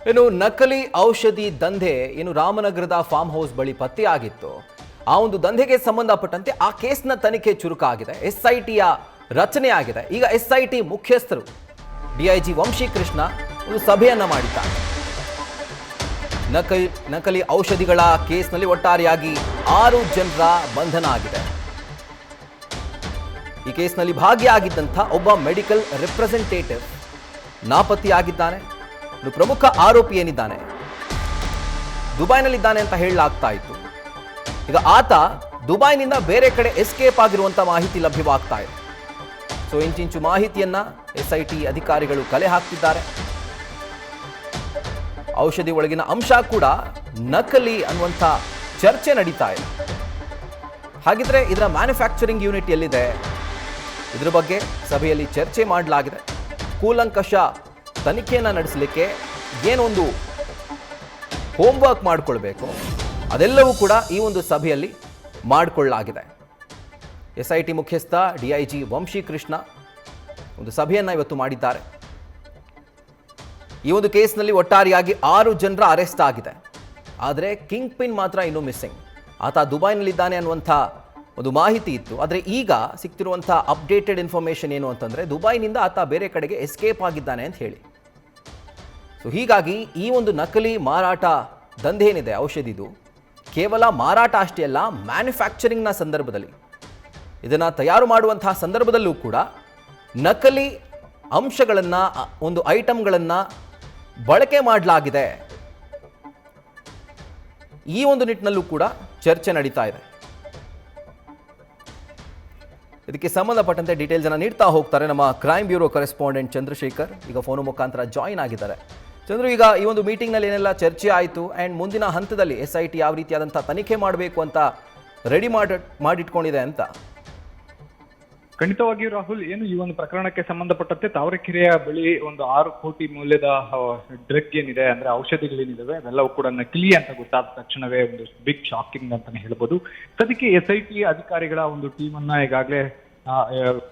ಇನ್ನು ನಕಲಿ ಔಷಧಿ ದಂಧೆ ರಾಮನಗರದ ಫಾರ್ಮ್ ಹೌಸ್ ಬಳಿ ಪತ್ತೆಯಾಗಿತ್ತು. ಆ ಒಂದು ದಂಧೆಗೆ ಸಂಬಂಧಪಟ್ಟಂತೆ ಆ ಕೇಸ್ನ ತನಿಖೆ ಚುರುಕಾಗಿದೆ. ಎಸ್ಐಟಿಯ ರಚನೆ ಆಗಿದೆ. ಈಗ ಎಸ್ಐಟಿ ಮುಖ್ಯಸ್ಥರು ಡಿಐಜಿ ವಂಶೀಕೃಷ್ಣ ಒಂದು ಸಭೆಯನ್ನ ಮಾಡಿದ್ದಾರೆ. ನಕಲಿ ಔಷಧಿಗಳ ಕೇಸ್ನಲ್ಲಿ ಒಟ್ಟಾರೆಯಾಗಿ 6 ಜನರ ಬಂಧನ ಆಗಿದೆ. ಈ ಕೇಸ್ನಲ್ಲಿ ಭಾಗಿಯಾಗಿದ್ದಂಥ ಒಬ್ಬ ಮೆಡಿಕಲ್ ರಿಪ್ರೆಸೆಂಟೇಟಿವ್ ನಾಪತ್ತೆಯಾಗಿದ್ದಾನೆ. ಪ್ರಮುಖ ಆರೋಪಿ ಏನಿದ್ದಾನೆ ದುಬೈನಲ್ಲಿದ್ದಾನೆ ಅಂತ ಹೇಳಲಾಗ್ತಾ ಇತ್ತು. ಈಗ ಆತ ದುಬೈನಿಂದ ಬೇರೆ ಕಡೆ ಎಸ್ಕೇಪ್ ಆಗಿರುವಂತ ಮಾಹಿತಿ ಲಭ್ಯವಾಗ್ತಾ ಇದೆ. ಸೊ ಇಂಚಿಂಚು ಮಾಹಿತಿಯನ್ನ ಎಸ್ಐಟಿ ಅಧಿಕಾರಿಗಳು ಕಲೆ ಹಾಕ್ತಿದ್ದಾರೆ. ಔಷಧಿ ಒಳಗಿನ ಅಂಶ ಕೂಡ ನಕಲಿ ಅನ್ನುವಂಥ ಚರ್ಚೆ ನಡೀತಾ ಇದೆ. ಹಾಗಿದ್ರೆ ಇದರ ಮ್ಯಾನುಫ್ಯಾಕ್ಚರಿಂಗ್ ಯೂನಿಟ್ ಎಲ್ಲಿದೆ? ಇದರ ಬಗ್ಗೆ ಸಭೆಯಲ್ಲಿ ಚರ್ಚೆ ಮಾಡಲಾಗಿದೆ. ಕೂಲಂಕಷ ತನಿಖೆಯನ್ನು ನಡೆಸಲಿಕ್ಕೆ ಏನೊಂದು ಹೋಮ್ವರ್ಕ್ ಮಾಡಿಕೊಳ್ಬೇಕು ಅದೆಲ್ಲವೂ ಕೂಡ ಈ ಒಂದು ಸಭೆಯಲ್ಲಿ ಮಾಡಿಕೊಳ್ಳಲಾಗಿದೆ. ಎಸ್ಐಟಿ ಮುಖ್ಯಸ್ಥ ಡಿಐಜಿ ವಂಶೀಕೃಷ್ಣ ಒಂದು ಸಭೆಯನ್ನು ಇವತ್ತು ಮಾಡಿದ್ದಾರೆ. ಈ ಒಂದು ಕೇಸ್ನಲ್ಲಿ ಒಟ್ಟಾರೆಯಾಗಿ 6 ಜನರ ಅರೆಸ್ಟ್ ಆಗಿದೆ. ಆದರೆ ಕಿಂಗ್ ಪಿನ್ ಮಾತ್ರ ಇನ್ನೂ ಮಿಸ್ಸಿಂಗ್. ಆತ ದುಬೈನಲ್ಲಿದ್ದಾನೆ ಅನ್ನುವಂಥ ಒಂದು ಮಾಹಿತಿ ಇತ್ತು. ಆದರೆ ಈಗ ಸಿಗ್ತಿರುವಂಥ ಅಪ್ಡೇಟೆಡ್ ಇನ್ಫಾರ್ಮೇಷನ್ ಏನು ಅಂತಂದರೆ ದುಬೈನಿಂದ ಆತ ಬೇರೆ ಕಡೆಗೆ ಎಸ್ಕೇಪ್ ಆಗಿದ್ದಾನೆ ಅಂತ ಹೇಳಿ. ಸೊ ಹೀಗಾಗಿ ಈ ಒಂದು ನಕಲಿ ಮಾರಾಟ ದಂಧೆ ಏನಿದೆ ಔಷಧಿದು ಕೇವಲ ಮಾರಾಟ ಅಷ್ಟೇ ಅಲ್ಲ, ಮ್ಯಾನುಫ್ಯಾಕ್ಚರಿಂಗ್ನ ಸಂದರ್ಭದಲ್ಲಿ ಇದನ್ನು ತಯಾರು ಮಾಡುವಂತಹ ಸಂದರ್ಭದಲ್ಲೂ ಕೂಡ ನಕಲಿ ಅಂಶಗಳನ್ನು ಒಂದು ಐಟಮ್ಗಳನ್ನು ಬಳಕೆ ಮಾಡಲಾಗಿದೆ. ಈ ಒಂದು ನಿಟ್ಟಿನಲ್ಲೂ ಕೂಡ ಚರ್ಚೆ ನಡೀತಾ ಇದೆ. ಇದಕ್ಕೆ ಸಂಬಂಧಪಟ್ಟಂತೆ ಡೀಟೇಲ್ಸ್ ಅನ್ನು ನೀಡ್ತಾ ಹೋಗ್ತಾರೆ ನಮ್ಮ ಕ್ರೈಮ್ ಬ್ಯೂರೋ ಕರೆಸ್ಪಾಂಡೆಂಟ್ ಚಂದ್ರಶೇಖರ್. ಈಗ ಫೋನ್ ಮುಖಾಂತರ ಜಾಯಿನ್ ಆಗಿದ್ದಾರೆ. ಚಂದ್ರು, ಈಗ ಈ ಒಂದು ಮೀಟಿಂಗ್ನಲ್ಲಿ ಏನೆಲ್ಲ ಚರ್ಚೆ ಆಯಿತು ಆ್ಯಂಡ್ ಮುಂದಿನ ಹಂತದಲ್ಲಿ ಎಸ್ಐಟಿ ಯಾವ ರೀತಿಯಾದಂಥ ತನಿಖೆ ಮಾಡಬೇಕು ಅಂತ ರೆಡಿ ಮಾಡಿಟ್ಕೊಂಡಿದೆ ಅಂತ? ಖಂಡಿತವಾಗಿಯೂ ರಾಹುಲ್, ಏನು ಈ ಒಂದು ಪ್ರಕರಣಕ್ಕೆ ಸಂಬಂಧಪಟ್ಟಂತೆ ತಾವರೆಕೆರೆಯ ಬಳಿ ಒಂದು 6 ಕೋಟಿ ಮೌಲ್ಯದ ಡ್ರಗ್ ಏನಿದೆ, ಅಂದ್ರೆ ಔಷಧಿಗಳೇನಿದಾವೆ ಅವೆಲ್ಲವೂ ಕೂಡ ನಕಲಿ ಅಂತ ಗೊತ್ತಾದ ತಕ್ಷಣವೇ ಒಂದು ಬಿಗ್ ಶಾಕಿಂಗ್ ಅಂತಾನೆ ಹೇಳ್ಬೋದು. ಸದ್ಯಕ್ಕೆ ಎಸ್ಐಟಿ ಅಧಿಕಾರಿಗಳ ಒಂದು ಟೀಮ್ ಅನ್ನ ಈಗಾಗಲೇ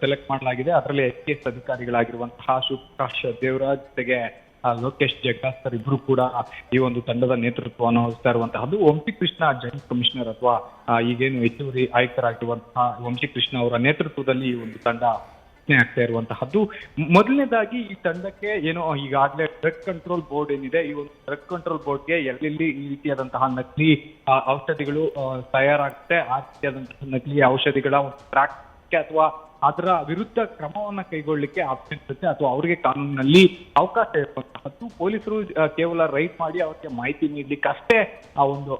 ಸೆಲೆಕ್ಟ್ ಮಾಡಲಾಗಿದೆ. ಅದರಲ್ಲಿ ಐಪಿಎಸ್ ಅಧಿಕಾರಿಗಳಾಗಿರುವಂತಹ ಶಿವಪ್ರಕಾಶ್ ದೇವರಾಜ್ ಜೊತೆಗೆ ಲೋಕೇಶ್ ಜಗ್ಗಾಸ್ಕರ್ ಇಬ್ರು ಕೂಡ ಈ ಒಂದು ತಂಡದ ನೇತೃತ್ವವನ್ನು ವಹಿಸ್ತಾ ಇರುವಂತಹದ್ದು. ವಂಶೀಕೃಷ್ಣ ಜಾಯಿಂಟ್ ಕಮಿಷನರ್ ಅಥವಾ ಈಗೇನು ಹೆಚ್ಚುವರಿ ಆಯುಕ್ತರಾಗಿರುವಂತಹ ವಂಶೀಕೃಷ್ಣ ಅವರ ನೇತೃತ್ವದಲ್ಲಿ ಈ ಒಂದು ತಂಡ ಆಗ್ತಾ ಇರುವಂತಹದ್ದು. ಮೊದಲನೇದಾಗಿ ಈ ತಂಡಕ್ಕೆ ಏನು ಈಗಾಗಲೇ ಡ್ರಗ್ ಕಂಟ್ರೋಲ್ ಬೋರ್ಡ್ ಏನಿದೆ, ಈ ಒಂದು ಡ್ರಗ್ ಕಂಟ್ರೋಲ್ ಬೋರ್ಡ್ಗೆ ಎಲ್ಲೆಲ್ಲಿ ಈ ರೀತಿಯಾದಂತಹ ನಕಲಿ ಔಷಧಿಗಳು ತಯಾರಾಗುತ್ತೆ, ಆ ರೀತಿಯಾದಂತಹ ನಕಲಿ ಔಷಧಿಗಳ ಒಂದು ಟ್ರ್ಯಾಕ್ ಅಥವಾ ಅದರ ವಿರುದ್ಧ ಕ್ರಮವನ್ನ ಕೈಗೊಳ್ಳಲಿಕ್ಕೆ ಆಪ್ಷನ್ ಇರುತ್ತೆ ಅಥವಾ ಅವರಿಗೆ ಕಾನೂನಿನಲ್ಲಿ ಅವಕಾಶ ಇರುವಂತಹದ್ದು. ಪೊಲೀಸರು ಕೇವಲ ರೈಡ್ ಮಾಡಿ ಅವರಿಗೆ ಮಾಹಿತಿ ನೀಡಲಿಕ್ಕೆ ಅಷ್ಟೇ ಆ ಒಂದು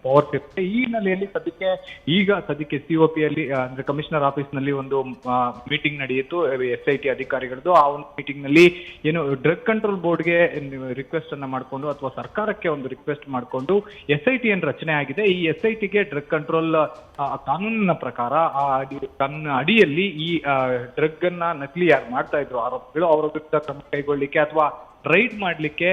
ಪವರ್ಸ್ ಇರುತ್ತೆ. ಈ ಹಿನ್ನೆಲೆಯಲ್ಲಿ ಸದ್ಯಕ್ಕೆ ಸಿಒಪಿಯಲ್ಲಿ ಅಂದ್ರೆ ಕಮಿಷನರ್ ಆಫೀಸ್ ನಲ್ಲಿ ಒಂದು ಮೀಟಿಂಗ್ ನಡೆಯಿತು ಎಸ್ಐಟಿ ಅಧಿಕಾರಿಗಳದ್ದು. ಆ ಒಂದು ಮೀಟಿಂಗ್ ನಲ್ಲಿ ಏನು ಡ್ರಗ್ ಕಂಟ್ರೋಲ್ ಬೋರ್ಡ್ಗೆ ರಿಕ್ವೆಸ್ಟ್ ಅನ್ನ ಮಾಡಿಕೊಂಡು ಅಥವಾ ಸರ್ಕಾರಕ್ಕೆ ಒಂದು ರಿಕ್ವೆಸ್ಟ್ ಮಾಡಿಕೊಂಡು ಎಸ್ಐಟಿ ಏನು ರಚನೆ ಆಗಿದೆ, ಈ ಎಸ್ಐಟಿಗೆ ಡ್ರಗ್ ಕಂಟ್ರೋಲ್ ಕಾನೂನಿನ ಪ್ರಕಾರ ಕಾನೂನಿನ ಅಡಿಯಲ್ಲಿ ಈ ಡ್ರಗ್ ಅನ್ನ ನಕಲಿ ಯಾರು ಮಾಡ್ತಾ ಇದ್ರು ಆರೋಪಿಗಳು ಅವರ ವಿರುದ್ಧ ಕ್ರಮ ಕೈಗೊಳ್ಳಿಕ್ಕೆ ಅಥವಾ ರೈಡ್ ಮಾಡ್ಲಿಕ್ಕೆ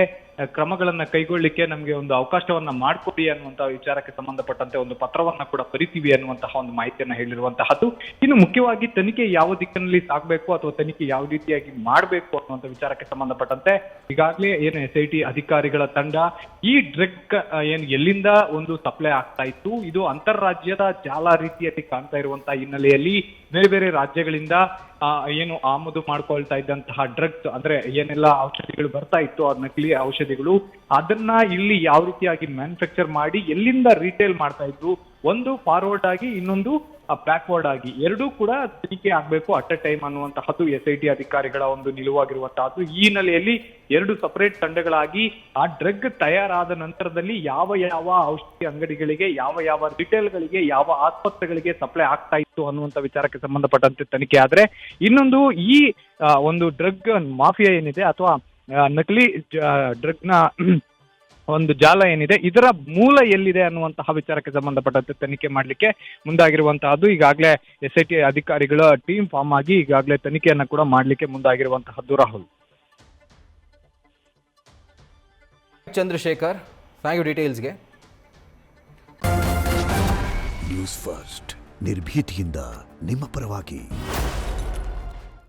ಕ್ರಮಗಳನ್ನ ಕೈಗೊಳ್ಳಿಕ್ಕೆ ನಮ್ಗೆ ಒಂದು ಅವಕಾಶವನ್ನ ಮಾಡಿಕೊಡಿ ಅನ್ನುವಂತ ವಿಚಾರಕ್ಕೆ ಸಂಬಂಧಪಟ್ಟಂತೆ ಒಂದು ಪತ್ರವನ್ನ ಕೂಡ ಬರಿತೀವಿ ಅನ್ನುವಂತಹ ಒಂದು ಮಾಹಿತಿಯನ್ನ ಹೇಳಿರುವಂತಹದ್ದು. ಇನ್ನು ಮುಖ್ಯವಾಗಿ ತನಿಖೆ ಯಾವ ದಿಕ್ಕಿನಲ್ಲಿ ಸಾಗಬೇಕು ಅಥವಾ ತನಿಖೆ ಯಾವ ರೀತಿಯಾಗಿ ಮಾಡಬೇಕು ಅನ್ನುವಂಥ ವಿಚಾರಕ್ಕೆ ಸಂಬಂಧಪಟ್ಟಂತೆ ಈಗಾಗಲೇ ಏನು ಎಸ್ಐಟಿ ಅಧಿಕಾರಿಗಳ ತಂಡ ಈ ಡ್ರಗ್ ಏನು ಎಲ್ಲಿಂದ ಒಂದು ಸಪ್ಲೈ ಆಗ್ತಾ ಇತ್ತು, ಇದು ಅಂತಾರಾಜ್ಯದ ಜಾಲ ರೀತಿಯಲ್ಲಿ ಕಾಣ್ತಾ ಇರುವಂತಹ ಹಿನ್ನೆಲೆಯಲ್ಲಿ ಬೇರೆ ಬೇರೆ ರಾಜ್ಯಗಳಿಂದ ಏನು ಆಮದು ಮಾಡ್ಕೊಳ್ತಾ ಇದ್ದಂತಹ ಡ್ರಗ್ಸ್ ಅಂದ್ರೆ ಏನೆಲ್ಲ ಔಷಧಿಗಳು ಬರ್ತಾ ಇತ್ತು ಆ ನಕಲಿ ಔಷಧಿಗಳು, ಅದನ್ನ ಇಲ್ಲಿ ಯಾವ ರೀತಿಯಾಗಿ ಮ್ಯಾನುಫ್ಯಾಕ್ಚರ್ ಮಾಡಿ ಎಲ್ಲಿಂದ ರಿಟೇಲ್ ಮಾಡ್ತಾ ಇದ್ರು, ಒಂದು ಫಾರ್ವರ್ಡ್ ಆಗಿ ಇನ್ನೊಂದು ಬ್ಯಾಕ್ವರ್ಡ್ ಆಗಿ ಎರಡೂ ಕೂಡ ತನಿಖೆ ಆಗ್ಬೇಕು ಅಟ್ ಎ ಟೈಮ್ ಅನ್ನುವಂತಹದ್ದು ಎಸ್ಐಟಿ ಅಧಿಕಾರಿಗಳ ಒಂದು ನಿಲುವಾಗಿರುವಂತಹದ್ದು. ಈ ಹಿನ್ನೆಲೆಯಲ್ಲಿ 2 ಸಪರೇಟ್ ತಂಡಗಳಾಗಿ ಆ ಡ್ರಗ್ ತಯಾರಾದ ನಂತರದಲ್ಲಿ ಯಾವ ಯಾವ ಔಷಧಿ ಅಂಗಡಿಗಳಿಗೆ, ಯಾವ ಯಾವ ರಿಟೇಲ್ಗಳಿಗೆ, ಯಾವ ಆಸ್ಪತ್ರೆಗಳಿಗೆ ಸಪ್ಲೈ ಆಗ್ತಾ ಇತ್ತು ಅನ್ನುವಂಥ ವಿಚಾರಕ್ಕೆ ಸಂಬಂಧಪಟ್ಟಂತೆ ತನಿಖೆ ಆದ್ರೆ, ಇನ್ನೊಂದು ಈ ಒಂದು ಡ್ರಗ್ ಮಾಫಿಯಾ ಏನಿದೆ ಅಥವಾ ನಕಲಿ ಡ್ರಗ್ನ ಒಂದು ಜಾಲ ಏನಿದೆ ಇದರ ಮೂಲ ಎಲ್ಲಿದೆ ಅನ್ನುವಂತಹ ವಿಚಾರಕ್ಕೆ ಸಂಬಂಧಪಟ್ಟಂತೆ ತನಿಖೆ ಮಾಡಲಿಕ್ಕೆ ಮುಂದಾಗಿರುವಂತಹದ್ದು. ಈಗಾಗಲೇ ಎಸ್ಐಟಿ ಅಧಿಕಾರಿಗಳ ಟೀಮ್ ಫಾರ್ಮ್ ಆಗಿ ಈಗಾಗಲೇ ತನಿಖೆಯನ್ನ ಕೂಡ ಮಾಡಲಿಕ್ಕೆ ಮುಂದಾಗಿರುವಂತಹದ್ದು. ರಾಹುಲ್. ಚಂದ್ರಶೇಖರ್, ಥ್ಯಾಂಕ್ ಯು ಡೀಟೇಲ್ಸ್ಗೆ. ನ್ಯೂಸ್ ಫಸ್ಟ್ ನಿರ್ಭೀತಿಯಿಂದ ನಿಮ್ಮ ಪರವಾಗಿ.